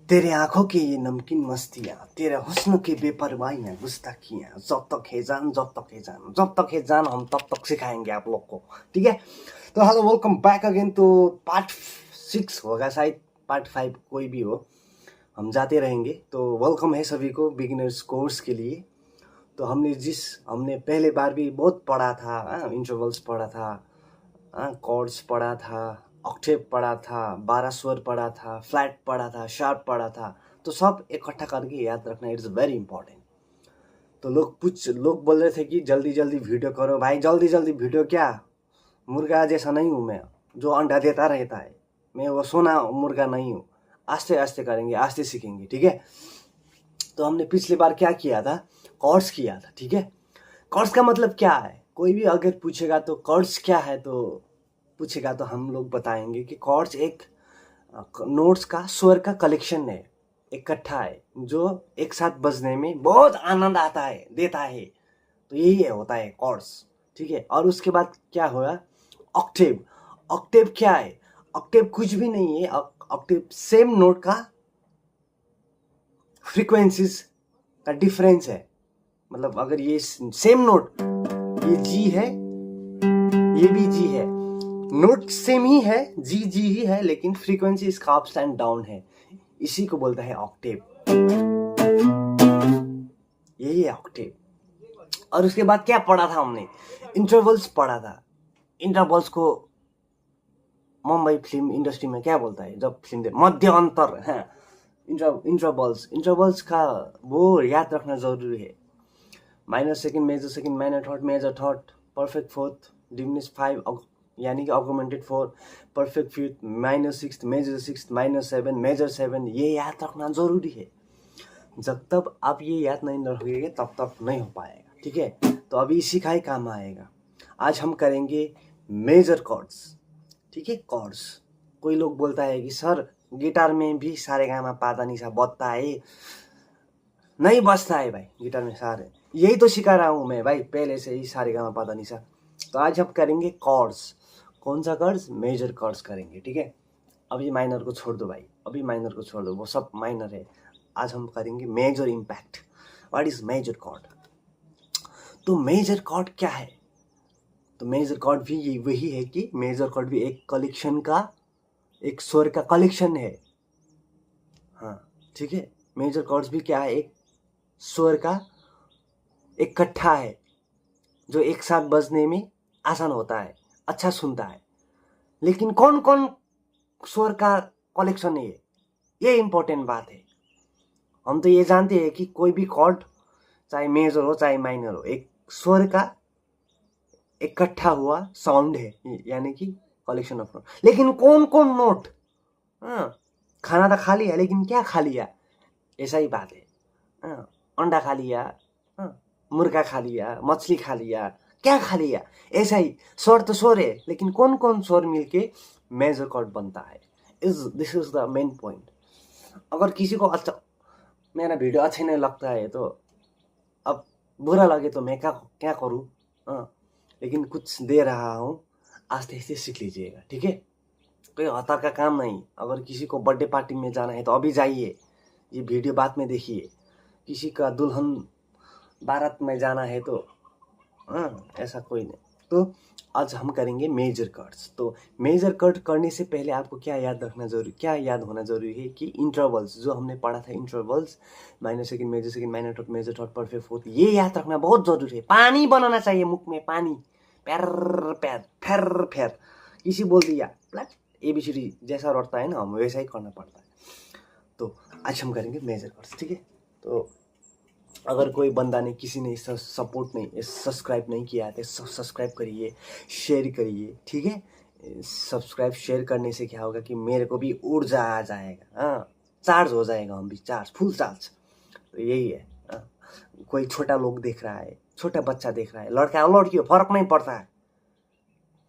तेरे आंखों की ये नमकीन मस्तियाँ, तेरे हुस्न की बेपरवाहियाँ, गुस्ताखियाँ, जब तक है जान, जब तक है जान, जब तक है जान, हम तब तक सिखाएंगे आप लोग को। ठीक है, तो हेलो, वेलकम बैक अगेन। तो पार्ट 6 होगा शायद, पार्ट 5 कोई भी हो, हम जाते रहेंगे। तो वेलकम है सभी को बिगिनर्स कोर्स के लिए। तो हमने पहले बार भी बहुत पढ़ा था, इंटरवल्स पढ़ा था, कॉर्ड्स पढ़ा था, ऑक्टेव पढ़ा था, 12 स्वर पढ़ा था, फ्लैट पढ़ा था, शार्प पढ़ा था। तो सब इकट्ठा करके याद रखना, इट्स वेरी इंपॉर्टेंट। तो लोग बोल रहे थे कि जल्दी जल्दी वीडियो करो भाई। जल्दी जल्दी वीडियो क्या, मुर्गा जैसा नहीं हूँ मैं जो अंडा देता रहता है। मैं वो सोना मुर्गा नहीं हूँ। आस्ते आस्ते करेंगे, आस्ते सीखेंगे। ठीक है, तो हमने पिछली बार क्या किया था, कॉर्ड्स किया था। ठीक है, कॉर्ड्स का मतलब क्या है, कोई भी अगर पूछेगा तो कॉर्ड्स क्या है तो पूछेगा तो हम लोग बताएंगे कि कॉर्ड्स एक नोट्स का, स्वर का कलेक्शन है, इकट्ठा है, जो एक साथ बजने में बहुत आनंद आता है, देता है। तो यही है, होता है कॉर्ड्स। ठीक है, और उसके बाद क्या हुआ, ऑक्टेव। ऑक्टेव क्या है, ऑक्टेव कुछ भी नहीं है। ऑक्टेव सेम नोट का फ्रीक्वेंसीज का डिफरेंस है। मतलब अगर ये सेम नोट, ये जी है, ये भी जी है, नोट सेम ही है, जी जी ही है, लेकिन फ्रीक्वेंसी इसका अप्स एंड डाउन है। इसी को बोलता है ऑक्टेव। यही है ऑक्टेव। और उसके बाद क्या पढ़ा था हमने, इंटरवल्स पढ़ा था। इंटरवल्स को मुंबई फिल्म इंडस्ट्री में क्या बोलता है, जब फिल्म मध्य अंतर है। इंटरवल्स का वो याद रखना जरूरी है। Minor second, major second, major third, perfect fourth, diminish 5, यानी कि augmented 4, perfect fifth, minor sixth, major sixth, minor 7, major 7, ये याद रखना जरूरी है। जब तक आप ये याद नहीं रखोगे तब तक नहीं हो पाएगा। ठीक है, तो अभी इसी का ही काम आएगा। आज हम करेंगे मेजर कॉर्ड्स। ठीक है, कॉर्ड्स। कोई लोग बोलता है कि सर गिटार में भी सारेगामा पाधानिसा बजता है। नहीं बजता है भाई गिटार में सारे, यही तो सिखा रहा हूँ मैं भाई पहले से ही, सारेगामा पाधानिसा। तो आज हम करेंगे कॉर्ड्स। कौन सा कॉर्ड्स, मेजर कॉर्ड्स करेंगे। ठीक है, अभी माइनर को छोड़ दो भाई, अभी माइनर को छोड़ दो, वो सब माइनर है। आज हम करेंगे major impact. What is major chord. तो मेजर कॉर्ड क्या है, तो मेजर कॉर्ड भी वही है कि मेजर कॉर्ड भी एक कलेक्शन का, एक स्वर का कलेक्शन है। हाँ ठीक है, मेजर कॉर्ड्स भी क्या है, एक स्वर का इकट्ठा है, जो एक साथ बजने में आसान होता है, अच्छा सुनता है। लेकिन कौन कौन स्वर का कलेक्शन है, ये इंपॉर्टेंट बात है। हम तो ये जानते हैं कि कोई भी कॉर्ड, चाहे मेजर हो चाहे माइनर हो, एक स्वर का इकट्ठा हुआ साउंड है, यानी कि कलेक्शन ऑफ नोट। लेकिन कौन कौन नोट, खाना तो खा लिया, लेकिन क्या खा लिया, ऐसा ही बात है। अंडा खा लिया, मुर्गा खा लिया, मछली खा लिया, क्या खा लिया, ऐसा ही। स्वर तो स्वर है, लेकिन कौन कौन स्वर मिलके मेजर कॉर्ड बनता है, this is the main point. अगर किसी को अच्छा मेरा वीडियो अच्छा नहीं लगता है तो अब बुरा लगे तो मैं क्या क्या करूँ। लेकिन कुछ दे रहा हूँ, आस्ते आस्ते सीख लीजिएगा। ठीक है, कोई हतार का काम नहीं। अगर किसी को बर्थडे पार्टी में जाना है तो अभी जाइए, ये वीडियो बाद में देखिए। किसी का दुल्हन बारात में जाना है तो ऐसा कोई नहीं। तो आज हम करेंगे मेजर कॉर्ड्स। तो मेजर कॉर्ड करने से पहले आपको क्या याद रखना जरूरी, क्या याद होना जरूरी है कि इंटरवल्स जो हमने पढ़ा था, intervals minor second, major second, minor third, major third, perfect fourth, ये याद रखना बहुत जरूरी है। पानी बनाना चाहिए मुख में, पानी, पैर पैर फेर फेर, किसी बोल दिया प्लट, ABCD जैसा रटता है ना, हम वैसा ही करना पड़ता है। तो आज हम करेंगे मेजर कॉर्ड्स। ठीक है, तो अगर कोई बंदा ने, किसी ने सपोर्ट नहीं, सब्सक्राइब नहीं किया है तो सब्सक्राइब करिए, शेयर करिए। ठीक है, सब्सक्राइब शेयर करने से क्या होगा कि मेरे को भी ऊर्जा आ जाएगा, चार्ज हो जाएगा, हम भी चार्ज, फुल चार्ज। तो यही है। कोई छोटा लोग देख रहा है, छोटा बच्चा देख रहा है, लड़का हो लड़की हो फर्क नहीं पड़ता है,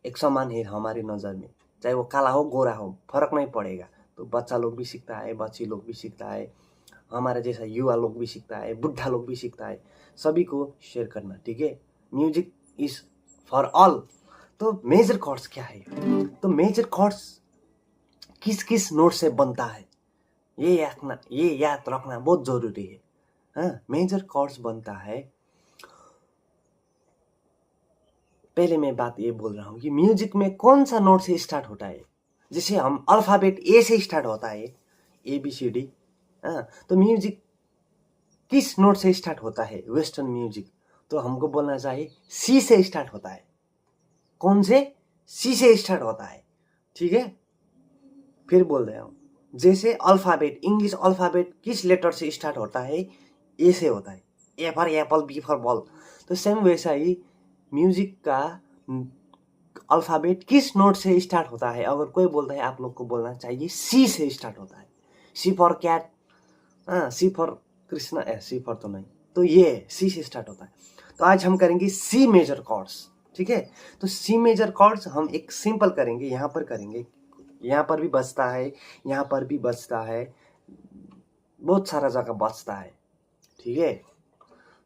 एक समान है हमारी नज़र में, चाहे वो काला हो गोरा हो, फर्क नहीं पड़ेगा। तो बच्चा लोग भी सीखता है, बच्ची लोग भी सीखता है, हमारा जैसा युवा लोग भी सीखता है, बुढ़ा लोग भी सीखता है, सभी को शेयर करना। ठीक है, म्यूजिक इज फॉर ऑल। तो मेजर कॉर्ड्स क्या है, तो मेजर कॉर्ड्स किस किस नोट से बनता है, ये याद रखना बहुत जरूरी है। हाँ, मेजर कॉर्ड्स बनता है। पहले मैं बात ये बोल रहा हूँ कि म्यूजिक में कौन सा नोट से स्टार्ट होता है। जैसे हम अल्फाबेट ए से स्टार्ट होता है, ABCD। हाँ, तो म्यूजिक किस नोट से स्टार्ट होता है वेस्टर्न म्यूजिक? तो हमको बोलना चाहिए सी से स्टार्ट होता है। कौन से? सी से स्टार्ट होता है। ठीक है, फिर बोल रहा हूँ, जैसे अल्फाबेट, इंग्लिश अल्फाबेट किस लेटर से स्टार्ट होता है? ए से होता है। A for apple, B for ball. तो सेम वैसा ही म्यूजिक का अल्फाबेट किस नोट से स्टार्ट होता है? अगर कोई बोलता है, आप लोग को बोलना चाहिए सी से स्टार्ट होता है। सी फॉर कैट, हाँ, सी फॉर कृष्णा, सी फॉर तो नहीं, तो ये सी से स्टार्ट होता है। तो आज हम करेंगे सी मेजर कॉर्ड्स। ठीक है, तो सी मेजर कॉर्ड्स हम एक सिंपल करेंगे, यहाँ पर करेंगे, यहाँ पर भी बजता है, यहाँ पर भी बजता है, बहुत सारा जगह बजता है। ठीक है,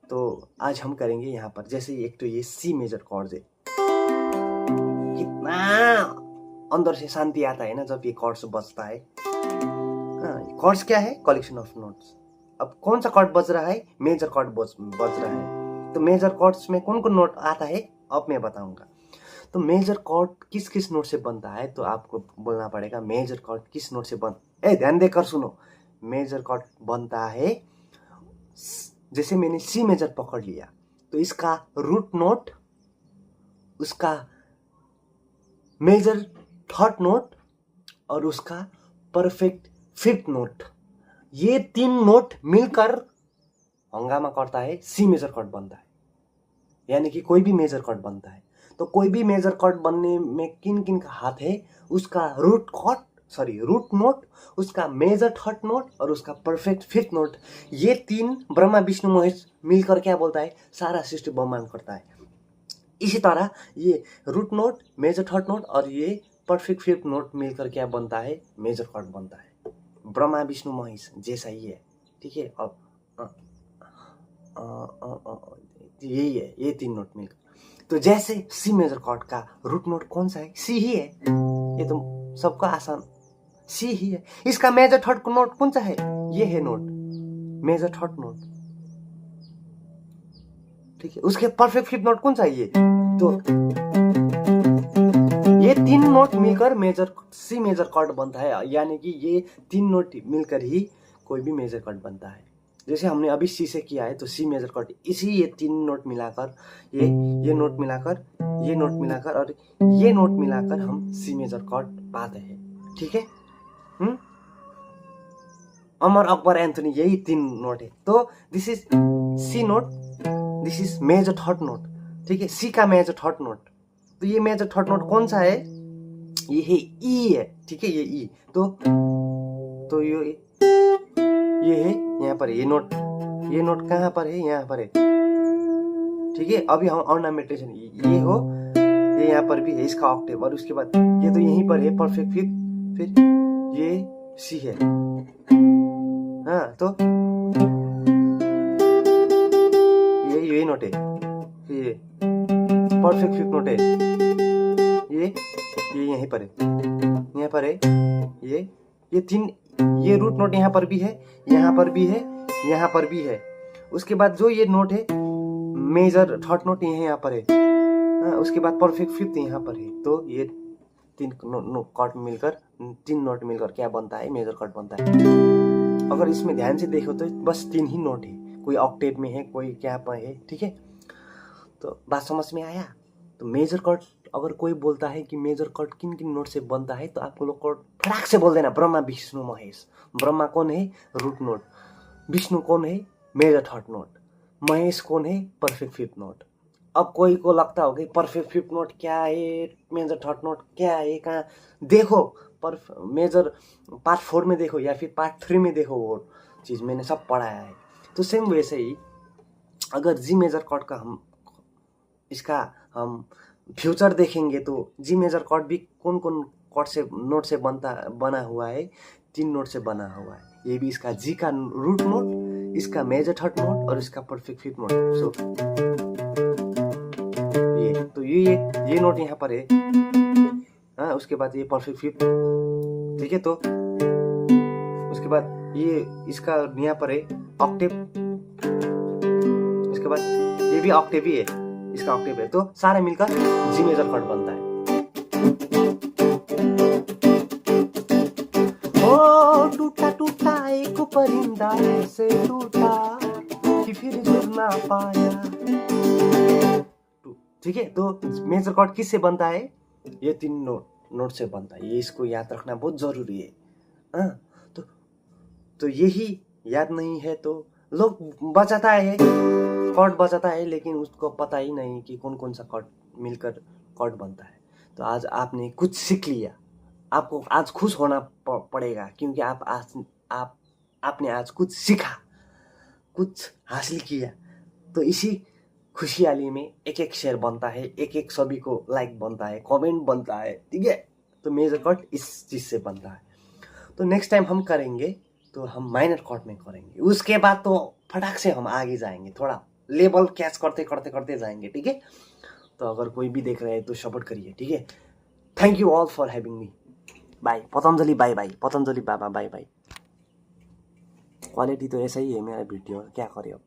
तो आज हम करेंगे यहाँ पर, जैसे एक तो ये सी मेजर कॉर्ड्स है, कितना अंदर से शांति आता है ना जब ये कॉर्ड्स बजता है। कॉर्ड्स क्या है? Collection of notes. अब कौन सा कॉर्ड बज रहा है? मेजर कॉर्ड बज रहा है। तो मेजर कॉर्ड्स में कौन कौन नोट आता है अब मैं बताऊंगा। तो मेजर कॉर्ड किस किस नोट से बनता है, तो आपको बोलना पड़ेगा मेजर कॉर्ड किस नोट से ध्यान देकर सुनो। मेजर कॉर्ड बनता है, जैसे मैंने सी मेजर पकड़ लिया, तो इसका रूट नोट, उसका मेजर थर्ड नोट और उसका परफेक्ट फिफ्थ नोट, ये 3 नोट मिलकर हंगामा करता है, सी मेजर कॉर्ड बनता है। यानी कि कोई भी मेजर कॉर्ड बनता है। तो कोई भी मेजर कॉर्ड बनने में किन किन का हाथ है? उसका रूट नोट, उसका मेजर थर्ड नोट और उसका परफेक्ट फिफ्थ नोट, ये 3 ब्रह्मा विष्णु महेश मिलकर क्या बोलता है? सारा सृष्टि ब्रह्मांड करता है। इसी तरह ये root note, major third note और ये परफेक्ट फिफ्थ नोट मिलकर क्या बनता है? मेजर कॉर्ड बनता है। ब्रह्मा विष्णु महेश जैसा ही है। ठीक है, अब यही है, ये 3 नोट मिलकर। तो जैसे सी मेजर कॉर्ड का रूट नोट कौन सा है? सी ही है। ये तो सबका आसान, सी ही है। इसका मेजर थर्ड नोट कौन सा है? ये है नोट, मेजर थर्ड नोट। ठीक है, उसके परफेक्ट फिफ्थ नोट कौन सा है? ये तो ये 3 नोट मिलकर सी मेजर कॉर्ड बनता है। यानी कि ये 3 नोट मिलकर ही कोई भी मेजर कॉर्ड बनता है। जैसे हमने अभी सी से किया है, तो सी मेजर कॉर्ड इसी ये 3 नोट मिलाकर, ये नोट मिलाकर, ये नोट मिलाकर और ये नोट मिलाकर हम सी मेजर कॉर्ड पाते हैं। ठीक है, अमर अकबर एंथोनी, यही 3 नोट है। तो this is C note, this is major third note. ठीक है, सी का मेजर थर्ड नोट। तो ये मेजर थर्ड नोट कौन सा है? ये है ई है। ठीक है, ये ई। तो ये है यहाँ पर, ये नोट कहाँ पर है? यहाँ पर है। ठीक है, अभी हम ऑर्नामेंटेशन, ये हो, ये यहाँ पर भी है, इसका ऑक्टेव, और उसके बाद ये तो यहीं पर है परफेक्ट फिफ्थ, फिर ये सी है। हाँ, तो ये नोट है, ये परफेक्ट फिफ्थ नोट है, ये यहीं पर है, यहाँ पर है, ये 3, ये रूट नोट यहाँ पर भी है, यहाँ पर भी है, यहाँ पर भी है। उसके बाद जो ये नोट है मेजर थर्ड नोट, ये यहाँ पर है। उसके बाद परफेक्ट फिफ्थ यहाँ पर है। तो ये 3 कॉर्ड मिलकर, 3 नोट मिलकर क्या बनता है? मेजर कॉर्ड बनता है। अगर इसमें ध्यान से देखो तो बस 3 ही नोट है, कोई ऑक्टेव में है, कोई क्या पर है। ठीक है, तो बात समझ में आया? तो मेजर कॉर्ड, अगर कोई बोलता है कि मेजर कॉर्ड किन किन नोट से बनता है, तो आप लोग को फटाक से बोल देना ब्रह्मा विष्णु महेश। ब्रह्मा कौन है? Root note. विष्णु कौन है? Major third note. महेश कौन है? Perfect fifth note. अब कोई को लगता होगा परफेक्ट फिफ्थ नोट क्या है, मेजर थर्ड नोट क्या है, कहाँ देखो, मेजर पार्ट 4 में देखो या फिर पार्ट 3 में देखो, वो चीज़ मैंने सब पढ़ाया है। तो सेम वैसे ही अगर जी मेजर कॉर्ड का हम फ्यूचर देखेंगे, तो जी मेजर कॉर्ड भी कौन कौन कॉर्ड से, नोट से बना हुआ है? 3 नोट से बना हुआ है। ये भी इसका जी का रूट नोट, इसका मेजर थर्ड नोट और इसका परफेक्ट फिफ्थ नोट। सो ये नोट यहाँ पर है। हाँ, उसके बाद ये परफेक्ट फिफ्थ। ठीक है, तो उसके बाद ये इसका यहाँ पर है ऑक्टेव, इसके बाद ये भी ऑक्टेव ही है, इसका ऑक्टेव है, तो सारे मिलकर जी मेजर कॉर्ड बनता है। ओ टूटा टूटा एक परिंदा ऐसे टूटा कि फिर जुड़ ना पाया। ठीक है, तो मेजर कॉर्ड किससे बनता है? ये 3 नोट से बनता है। ये इसको याद रखना बहुत जरूरी है। हाँ, तो यही याद नहीं है तो लोग बजाता है, कॉर्ड बजाता है, लेकिन उसको पता ही नहीं कि कौन कौन सा कॉर्ड मिलकर कॉर्ड बनता है। तो आज आपने कुछ सीख लिया, आपको आज खुश होना पड़ेगा, क्योंकि आपने आज कुछ सीखा, कुछ हासिल किया। तो इसी खुशहाली में एक एक शेयर बनता है, एक एक सभी को लाइक बनता है, कमेंट बनता है। ठीक है, तो मेजर कॉर्ड इस चीज से बनता है। तो नेक्स्ट टाइम हम करेंगे तो हम माइनर कॉर्ड में करेंगे, उसके बाद तो फटाक से हम आगे जाएंगे, थोड़ा लेवल कैच करते करते करते जाएंगे। ठीक है, तो अगर कोई भी देख रहे हैं तो सपोर्ट करिए। ठीक है, thank you all for having me. Bye Patanjali, bye bye Patanjali Baba, bye bye. Quality तो ऐसा ही है मेरा वीडियो, क्या करे अब।